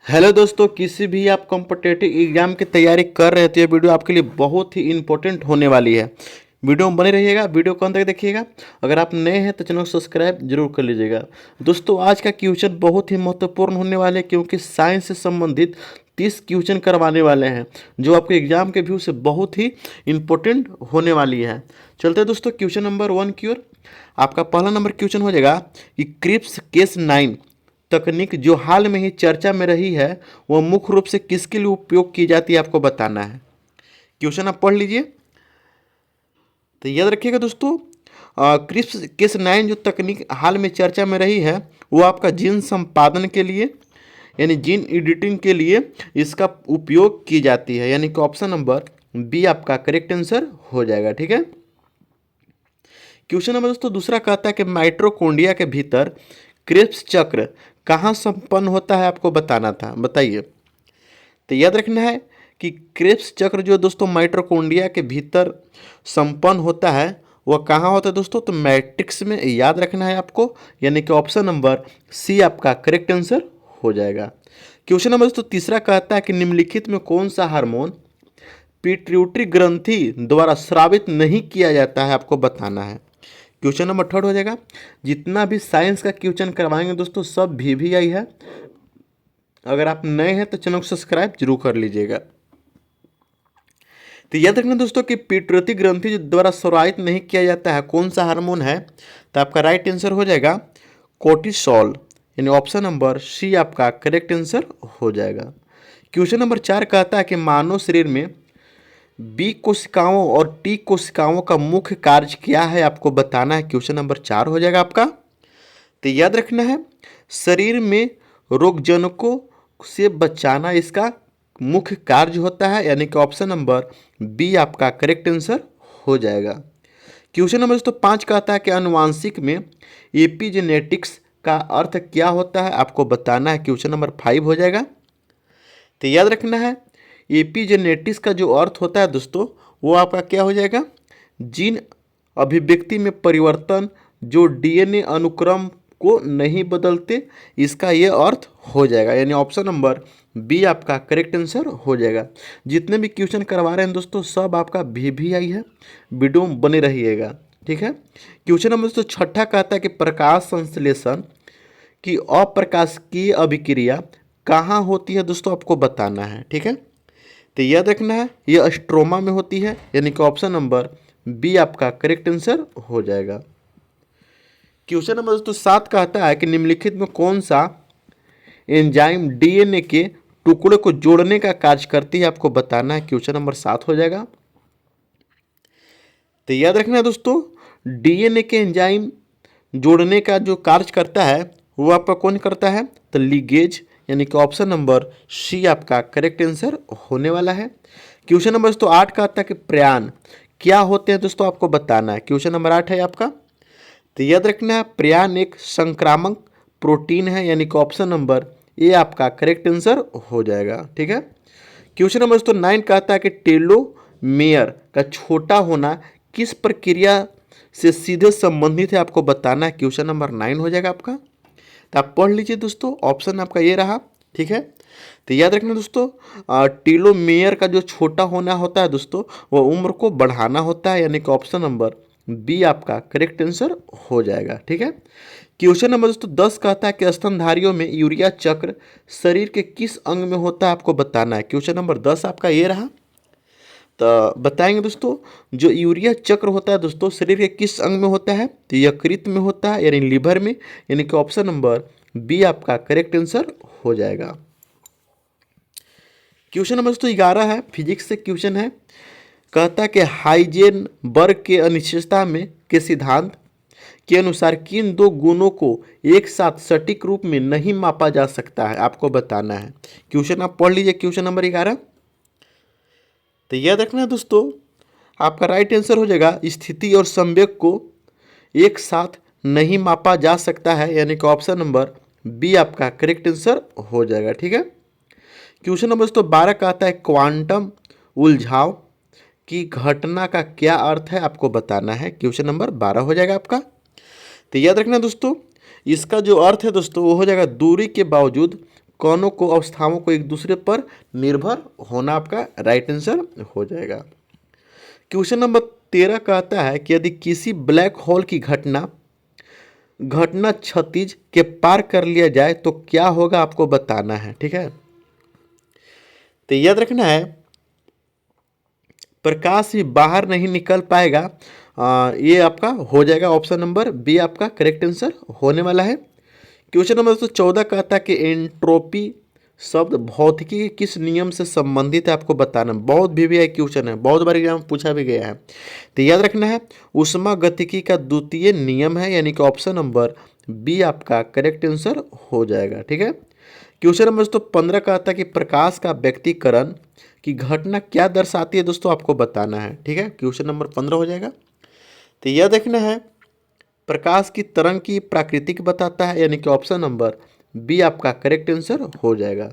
Hello दोस्तों, किसी भी आप कॉम्पिटेटिव एग्जाम की तैयारी कर रहे हो तो ये वीडियो आपके लिए बहुत ही इंपॉर्टेंट होने वाली है। वीडियो में बने रहिएगा, वीडियो को अंत तक देखिएगा। अगर आप नए हैं तो चैनल को सब्सक्राइब जरूर कर लीजिएगा। दोस्तों, आज का क्वेश्चन बहुत ही महत्वपूर्ण होने वाले हैं क्योंकि साइंस से संबंधित 30 क्वेश्चन करवाने वाले हैं जो आपके एग्जाम के व्यू से बहुत ही इंपॉर्टेंट होने वाली है। चलते हैं दोस्तों क्वेश्चन नंबर 1 की ओर। आपका पहला नंबर क्वेश्चन हो जाएगा कि क्रिप्स केस 9 तकनीक जो हाल में ही चर्चा में रही है वह मुख्य रूप से किसके लिए उपयोग की जाती है, आपको बताना है। क्वेश्चन आप पढ़ लीजिए तो याद रखिएगा दोस्तों। क्रिप्स केस 9 जो तकनीक हाल में चर्चा में रही है वो आपका जीन संपादन के लिए यानी जीन एडिटिंग के लिए इसका उपयोग की जाती है, यानी कि ऑप्शन नंबर बी आपका करेक्ट आंसर हो जाएगा। ठीक है। क्वेश्चन नंबर दोस्तों दूसरा कहता है कि माइटोकॉन्ड्रिया के भीतर क्रेब्स चक्र कहाँ संपन्न होता है, आपको बताना था। बताइए। तो याद रखना है कि क्रेब्स चक्र जो दोस्तों माइटोकॉन्ड्रिया के भीतर संपन्न होता है वह कहाँ होता है दोस्तों, तो मैट्रिक्स में। याद रखना है आपको, यानी कि ऑप्शन नंबर सी आपका करेक्ट आंसर हो जाएगा। क्वेश्चन नंबर दोस्तों तीसरा कहता है कि निम्नलिखित में कौन सा हार्मोन पिट्यूटरी ग्रंथि द्वारा स्रावित नहीं किया जाता है, आपको बताना है। क्वेश्चन नंबर थर्ड हो जाएगा। जितना भी साइंस का क्वेश्चन करवाएंगे दोस्तों सब VVI है। अगर आप नए हैं तो चैनल को सब्सक्राइब जरूर कर लीजिएगा। तो याद रखना दोस्तों कि पिट्यूटरी ग्रंथि द्वारा स्रावित नहीं किया जाता है कौन सा हार्मोन है, तो आपका राइट आंसर हो जाएगा कोर्टिसोल, यानी ऑप्शन नंबर सी आपका करेक्ट आंसर हो जाएगा। क्वेश्चन नंबर 4 कहता है कि मानव शरीर में बी कोशिकाओं और टी कोशिकाओं का मुख्य कार्य क्या है, आपको बताना है। क्वेश्चन नंबर 4 हो जाएगा आपका। तो याद रखना है शरीर में रोगजनकों से बचाना इसका मुख्य कार्य होता है, यानी कि ऑप्शन नंबर बी आपका करेक्ट आंसर हो जाएगा। क्वेश्चन नंबर दोस्तों 5 कहता है कि आनुवांशिक में एपिजेनेटिक्स का अर्थ क्या होता है, आपको बताना है। क्वेश्चन नंबर 5 हो जाएगा। तो याद रखना है एपिजेनेटिक्स का जो अर्थ होता है दोस्तों वो आपका क्या हो जाएगा, जीन अभिव्यक्ति में परिवर्तन जो DNA अनुक्रम को नहीं बदलते, इसका ये अर्थ हो जाएगा, यानी ऑप्शन नंबर बी आपका करेक्ट आंसर हो जाएगा। जितने भी क्वेश्चन करवा रहे हैं दोस्तों सब आपका VVI है, वीडियो में बने रहिएगा। ठीक है। क्वेश्चन नंबर दोस्तों छठा कहता है कि प्रकाश संश्लेषण की अप्रकाशिकीय अभिक्रिया कहाँ होती है दोस्तों, आपको बताना है। ठीक है। तो याद रखना है ये स्ट्रोमा में होती है, यानी कि ऑप्शन नंबर बी आपका करेक्ट आंसर हो जाएगा। क्वेश्चन नंबर दोस्तों 7 कहता है कि निम्नलिखित में कौन सा एंजाइम DNA के टुकड़े को जोड़ने का कार्य करती है, आपको बताना है। क्वेश्चन नंबर 7 हो जाएगा। तो याद रखना है दोस्तों DNA के एंजाइम जोड़ने का जो कार्य करता है वो आपका कौन करता है, तो लिगेज, यानी कि ऑप्शन नंबर सी आपका करेक्ट आंसर होने वाला है। क्वेश्चन नंबर दोस्तों 8 का आता है कि प्रयाण क्या होते हैं दोस्तों, आपको बताना है। क्वेश्चन नंबर 8 है आपका। तो याद रखना है प्रयाण एक संक्रामक प्रोटीन है, यानी कि ऑप्शन नंबर ए आपका करेक्ट आंसर हो जाएगा। ठीक है। क्वेश्चन नंबर दोस्तों 9 कहता है कि टेलोमेयर का छोटा होना किस प्रक्रिया से सीधे संबंधित है, आपको बताना है। क्वेश्चन नंबर 9 हो जाएगा आपका। तो आप पढ़ लीजिए दोस्तों, ऑप्शन आपका ये रहा। ठीक है। तो याद रखना दोस्तों टेलोमेयर का जो छोटा होना होता है दोस्तों वो उम्र को बढ़ाना होता है, यानी कि ऑप्शन नंबर बी आपका करेक्ट आंसर हो जाएगा। ठीक है। क्वेश्चन नंबर दोस्तों 10 कहता है कि स्तनधारियों में यूरिया चक्र शरीर के किस अंग में होता है, आपको बताना है। क्वेश्चन नंबर 10 आपका ये रहा। तो बताएंगे दोस्तों जो यूरिया चक्र होता है दोस्तों शरीर के किस अंग में होता है, तो यकृत में होता है, यानी लीवर में, यानी कि ऑप्शन नंबर बी आपका करेक्ट आंसर हो जाएगा। क्वेश्चन नंबर दोस्तों 11 है, फिजिक्स से क्वेश्चन है। कहता है कि हाइजेनबर्ग के अनिश्चितता में के सिद्धांत के अनुसार किन दो गुणों को एक साथ सटीक रूप में नहीं मापा जा सकता है, आपको बताना है। क्वेश्चन आप पढ़ लीजिए क्वेश्चन नंबर 11। तो याद रखना दोस्तों आपका राइट आंसर हो जाएगा स्थिति और संवेग को एक साथ नहीं मापा जा सकता है, यानी कि ऑप्शन नंबर बी आपका करेक्ट आंसर हो जाएगा। ठीक है। क्वेश्चन नंबर दोस्तों 12 कहता है क्वांटम उलझाव की घटना का क्या अर्थ है, आपको बताना है। क्वेश्चन नंबर 12 हो जाएगा आपका। तो याद रखना दोस्तों इसका जो अर्थ है दोस्तों वो हो जाएगा दूरी के बावजूद कौनों को अवस्थाओं को एक दूसरे पर निर्भर होना आपका राइट आंसर हो जाएगा। क्वेश्चन नंबर 13 कहता है कि यदि किसी ब्लैक होल की घटना घटना क्षितिज के पार कर लिया जाए तो क्या होगा, आपको बताना है। ठीक है, तो याद रखना है प्रकाश भी बाहर नहीं निकल पाएगा। ये आपका हो जाएगा ऑप्शन नंबर बी आपका करेक्ट आंसर होने वाला है। क्वेश्चन नंबर 14 कहता है कि एंट्रोपी शब्द भौतिकी के किस नियम से संबंधित है, आपको बताना। बहुत भी क्वेश्चन है, बहुत बार एग्जाम में पूछा भी गया है, तो याद रखना है ऊष्मा गतिकी का द्वितीय नियम है, यानी कि ऑप्शन नंबर बी आपका करेक्ट आंसर हो जाएगा। ठीक है, क्वेश्चन नंबर 15 का आता है कि प्रकाश का व्यक्तीकरण की घटना क्या दर्शाती है, दोस्तों आपको बताना है। ठीक है, क्वेश्चन नंबर 15 हो जाएगा। तो यह देखना है प्रकाश की तरंग की प्राकृतिक बताता है, यानी कि ऑप्शन नंबर बी आपका करेक्ट आंसर हो जाएगा।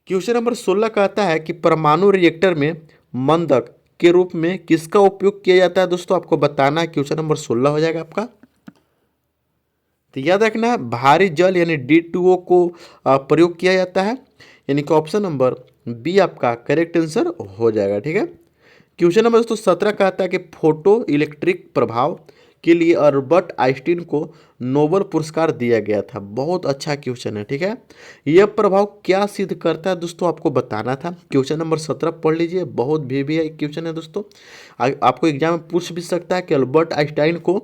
क्वेश्चन नंबर 16 कहता है कि परमाणु रिएक्टर में मंदक के रूप में किसका उपयोग किया जाता है, दोस्तों आपको बताना है। क्वेश्चन नंबर 16 हो जाएगा आपका। तो याद रखना है भारी जल यानी D2O को प्रयोग किया जाता है, यानी कि ऑप्शन नंबर बी आपका करेक्ट आंसर हो जाएगा। ठीक है, क्वेश्चन नंबर 17 कहता है कि फोटो इलेक्ट्रिक प्रभाव के लिए अल्बर्ट आइंस्टीन को नोबेल पुरस्कार दिया गया था। बहुत अच्छा क्वेश्चन है। ठीक है, यह प्रभाव क्या सिद्ध करता है, दोस्तों आपको बताना था। क्वेश्चन नंबर 17 पढ़ लीजिए, बहुत भी एक क्वेश्चन है दोस्तों, आपको एग्जाम में पूछ भी सकता है कि अल्बर्ट आइंस्टाइन को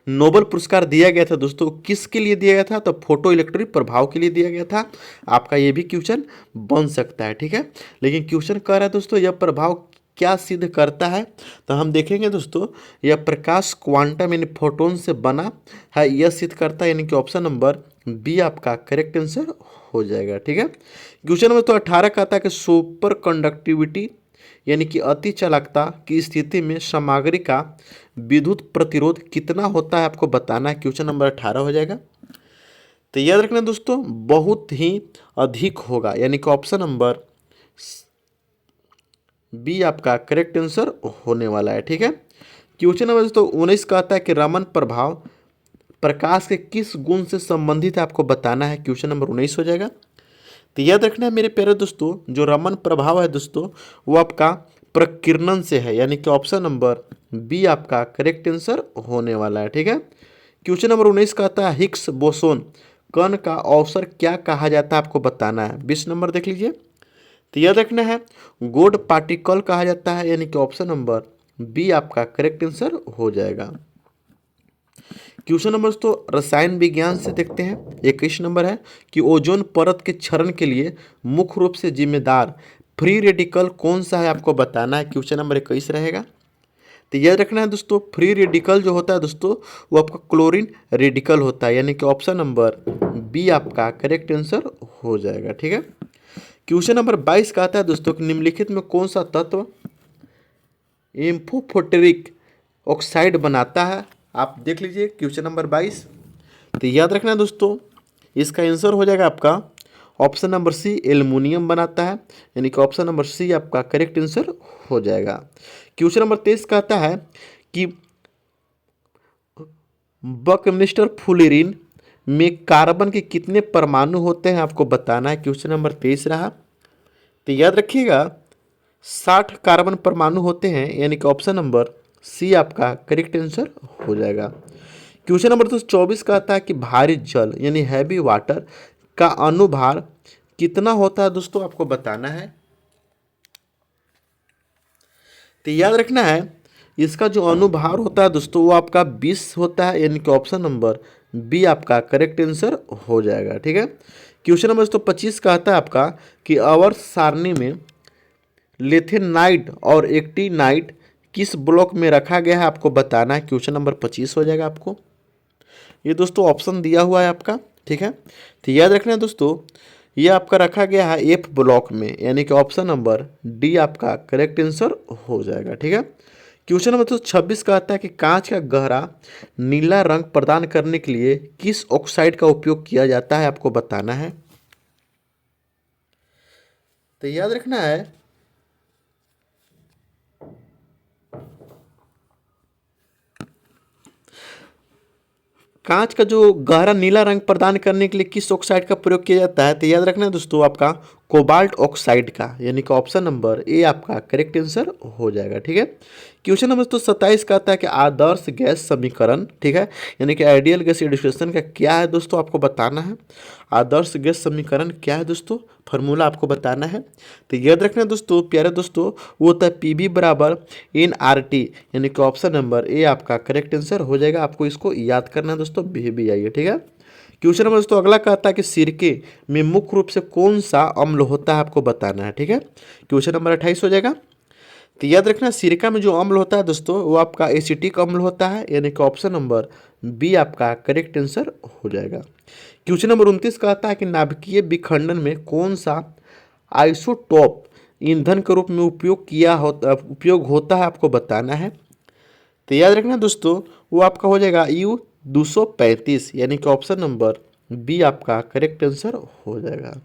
नोबेल पुरस्कार दिया गया था, दोस्तों किसके लिए दिया गया था, तो फोटो इलेक्ट्रिक प्रभाव के लिए दिया गया था। आपका ये भी क्वेश्चन बन सकता है। ठीक है, लेकिन क्वेश्चन कह रहा है दोस्तों यह प्रभाव क्या सिद्ध करता है, तो हम देखेंगे दोस्तों यह प्रकाश क्वांटम यानी फोटोन से बना है, यह सिद्ध करता है, यानी कि ऑप्शन नंबर बी आपका करेक्ट आंसर हो जाएगा। ठीक है, क्वेश्चन नंबर 18 कहता है कि सुपर कंडक्टिविटी यानी कि अति चालकता की स्थिति में सामग्री का विद्युत प्रतिरोध कितना होता है, आपको बताना है। क्वेश्चन नंबर 18 हो जाएगा। तो याद रखना दोस्तों बहुत ही अधिक होगा, यानी कि ऑप्शन नंबर बी आपका करेक्ट आंसर होने वाला है। ठीक है, क्वेश्चन नंबर दोस्तों 19 कहता है कि रमन प्रभाव प्रकाश के किस गुण से संबंधित है, आपको बताना है। क्वेश्चन नंबर 19 हो जाएगा। तो याद रखना है मेरे प्यारे दोस्तों जो रमन प्रभाव है दोस्तों वो आपका प्रकीर्णन से है, यानी कि ऑप्शन नंबर बी आपका करेक्ट आंसर होने वाला है। ठीक है, क्वेश्चन नंबर 19 कहता है हिग्स बोसोन कण का अवसर क्या कहा जाता है, आपको बताना है। 20 नंबर देख लीजिए। तो याद रखना है गोड पार्टिकल कहा जाता है, यानी कि ऑप्शन नंबर बी आपका करेक्ट आंसर हो जाएगा। क्वेश्चन नंबर तो रसायन विज्ञान से देखते हैं। 21 नंबर है कि ओजोन परत के क्षरण के लिए मुख्य रूप से जिम्मेदार फ्री रेडिकल कौन सा है, आपको बताना है। क्वेश्चन नंबर 21 रहेगा। तो याद रखना है दोस्तों फ्री रेडिकल जो होता है दोस्तों वो आपका क्लोरीन रेडिकल होता है, यानी कि ऑप्शन नंबर बी आपका करेक्ट आंसर हो जाएगा। ठीक है, क्वेश्चन नंबर 22 कहता है दोस्तों कि निम्नलिखित में कौन सा तत्व एम्फोटेरिक ऑक्साइड बनाता है, आप देख लीजिए। Question number 22। तो याद रखना दोस्तों इसका आंसर हो जाएगा आपका ऑप्शन नंबर सी एल्युमिनियम बनाता है, यानी कि ऑप्शन नंबर सी आपका करेक्ट आंसर हो जाएगा। क्वेश्चन नंबर 23 कहता है कि बकमिस्टर फुलेरिन में कार्बन के कितने परमाणु होते हैं, आपको बताना है। क्वेश्चन नंबर 23 रहा। तो याद रखिएगा 60 कार्बन परमाणु होते हैं, यानी कि ऑप्शन नंबर सी आपका करेक्ट आंसर हो जाएगा। क्वेश्चन नंबर 24 कहता है कि भारी जल यानी हैवी वाटर का अनुभार कितना होता है, दोस्तों आपको बताना है। तो याद रखना है इसका जो अनुभार होता है दोस्तों वो आपका 20 होता है, यानी कि ऑप्शन नंबर बी आपका करेक्ट आंसर हो जाएगा। ठीक है, क्वेश्चन नंबर दोस्तों 25 कहता है आपका कि आवर्त सारणी में लेथेनाइट और एक्टिनाइट किस ब्लॉक में रखा गया है, आपको बताना है। क्वेश्चन नंबर 25 हो जाएगा आपको। ये दोस्तों ऑप्शन दिया हुआ है आपका। ठीक है, तो याद रखना है दोस्तों ये आपका रखा गया है एफ ब्लॉक में, यानी कि ऑप्शन नंबर डी आपका करेक्ट आंसर हो जाएगा। ठीक है, क्वेश्चन नंबर 26 कहता है कि कांच का गहरा नीला रंग प्रदान करने के लिए किस ऑक्साइड का उपयोग किया जाता है, आपको बताना है। तो याद रखना है कांच का जो गहरा नीला रंग प्रदान करने के लिए किस ऑक्साइड का प्रयोग किया जाता है? तो याद रखना दोस्तों आपका कोबाल्ट ऑक्साइड का, यानी कि ऑप्शन नंबर ए आपका करेक्ट आंसर हो जाएगा। ठीक है, क्वेश्चन नंबर तो 27 कहता है कि आदर्श गैस समीकरण, ठीक है, यानी कि आइडियल गैस इक्वेशन का क्या है दोस्तों, आपको बताना है। आदर्श गैस समीकरण क्या है दोस्तों, फार्मूला आपको बताना है। तो याद रखना दोस्तों, प्यारे दोस्तों, वो होता है पीबी बराबर NRT, यानी कि ऑप्शन नंबर ए आपका करेक्ट आंसर हो जाएगा। आपको इसको याद करना है दोस्तों, भी आइए। ठीक है, क्वेश्चन नंबर दोस्तों अगला कहता है कि सिरके में मुख्य रूप से कौन सा अम्ल होता है, आपको बताना है। ठीक है, क्वेश्चन नंबर 28 हो जाएगा। तो याद रखना सिरका में जो अम्ल होता है दोस्तों वो आपका एसिटिक अम्ल होता है, यानी कि ऑप्शन नंबर बी आपका करेक्ट आंसर हो जाएगा। क्वेश्चन नंबर 29 कहता है कि नाभिकीय विखंडन में कौन सा आइसोटोप ईंधन के रूप में उपयोग होता है, आपको बताना है। तो याद रखना दोस्तों वो आपका हो जाएगा U-235, यानी कि ऑप्शन नंबर बी आपका करेक्ट आंसर हो जाएगा।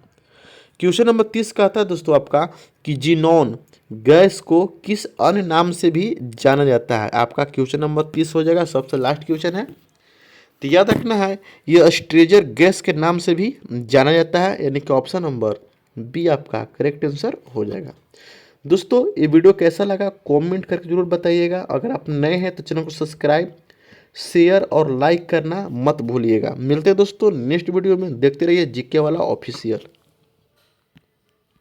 क्वेश्चन नंबर 30 का आता है दोस्तों आपका कि जीनॉन गैस को किस अन्य नाम से भी जाना जाता है। आपका क्वेश्चन नंबर 30 हो जाएगा, सबसे लास्ट क्वेश्चन है। तो याद रखना है ये स्ट्रेजर गैस के नाम से भी जाना जाता है, यानी कि ऑप्शन नंबर बी आपका करेक्ट आंसर हो जाएगा। दोस्तों ये वीडियो कैसा लगा कमेंट करके जरूर बताइएगा। अगर आप नए हैं तो चैनल को सब्सक्राइब, शेयर और लाइक करना मत भूलिएगा। मिलते हैं दोस्तों नेक्स्ट वीडियो में, देखते रहिए जीके वाला ऑफिशियल।